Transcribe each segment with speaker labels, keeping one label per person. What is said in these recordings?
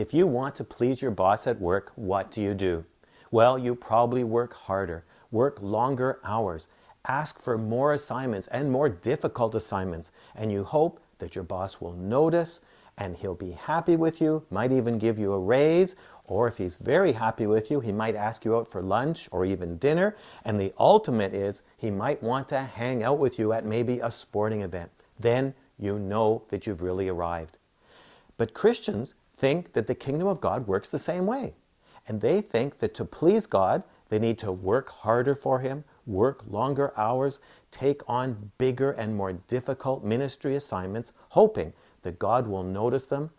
Speaker 1: If you want to please your boss at work, what do? Well, you probably work harder, work longer hours, ask for more assignments and more difficult assignments, and you hope that your boss will notice and he'll be happy with you, might even give you a raise, or if he's very happy with you, he might ask you out for lunch or even dinner, and the ultimate is he might want to hang out with you at maybe a sporting event. Then you know that you've really arrived. But Christians think that the kingdom of God works the same way. And they think that to please God, they need to work harder for Him, work longer hours, take on bigger and more difficult ministry assignments, hoping that God will notice them,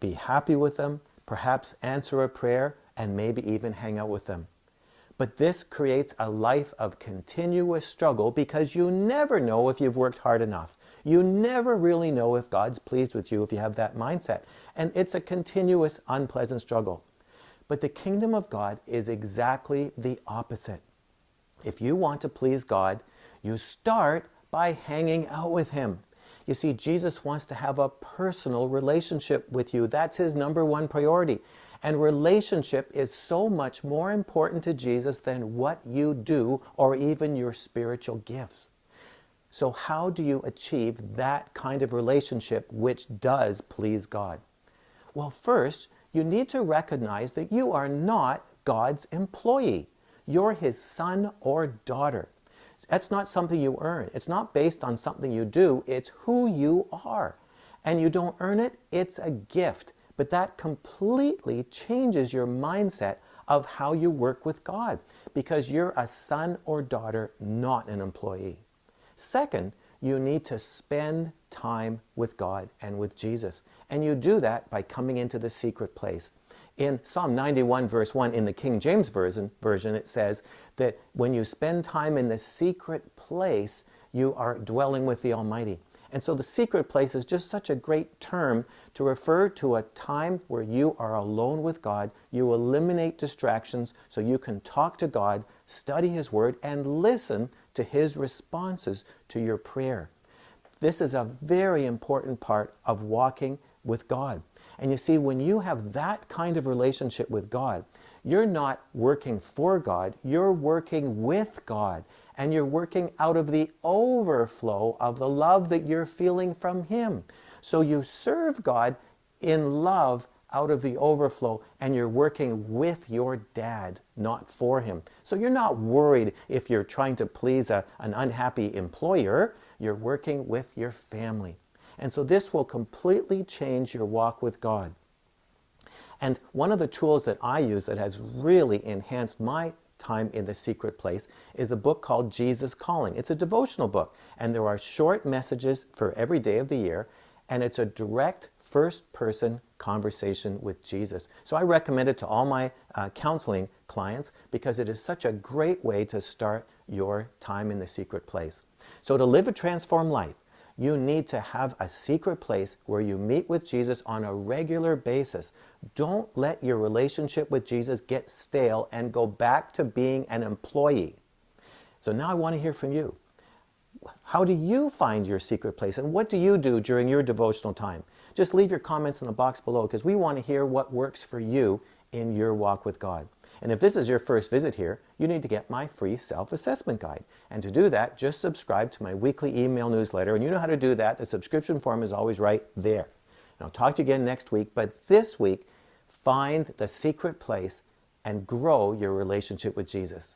Speaker 1: be happy with them, perhaps answer a prayer, and maybe even hang out with them. But this creates a life of continuous struggle because you never know if you've worked hard enough. You never really know if God's pleased with you if you have that mindset. And it's a continuous, unpleasant struggle. But the kingdom of God is exactly the opposite. If you want to please God, you start by hanging out with Him. You see, Jesus wants to have a personal relationship with you. That's His #1 priority. And relationship is so much more important to Jesus than what you do or even your spiritual gifts. So how do you achieve that kind of relationship which does please God? Well, first, you need to recognize that you are not God's employee. You're His son or daughter. That's not something you earn. It's not based on something you do. It's who you are. And you don't earn it. It's a gift. But that completely changes your mindset of how you work with God because you're a son or daughter, not an employee. Second, you need to spend time with God and with Jesus. And you do that by coming into the secret place. In Psalm 91 verse 1 in the King James version, it says that when you spend time in the secret place, you are dwelling with the Almighty. And so the secret place is just such a great term to refer to a time where you are alone with God. You eliminate distractions so you can talk to God, study His Word, and listen to His responses to your prayer. This is a very important part of walking with God. And you see, when you have that kind of relationship with God, you're not working for God, you're working with God. And you're working out of the overflow of the love that you're feeling from Him. So you serve God in love out of the overflow, and you're working with your dad, not for Him. So you're not worried if you're trying to please an unhappy employer. You're working with your family. And so this will completely change your walk with God. And one of the tools that I use that has really enhanced my time in the secret place is a book called Jesus Calling. It's a devotional book, and there are short messages for every day of the year, and it's a direct first-person conversation with Jesus. So I recommend it to all my counseling clients because it is such a great way to start your time in the secret place. So to live a transformed life, you need to have a secret place where you meet with Jesus on a regular basis. Don't let your relationship with Jesus get stale and go back to being an employee. So now I want to hear from you. How do you find your secret place, and what do you do during your devotional time? Just leave your comments in the box below because we want to hear what works for you in your walk with God. And if this is your first visit here, you need to get my free self-assessment guide. And to do that, just subscribe to my weekly email newsletter. And you know how to do that. The subscription form is always right there. And I'll talk to you again next week. But this week, find the secret place and grow your relationship with Jesus.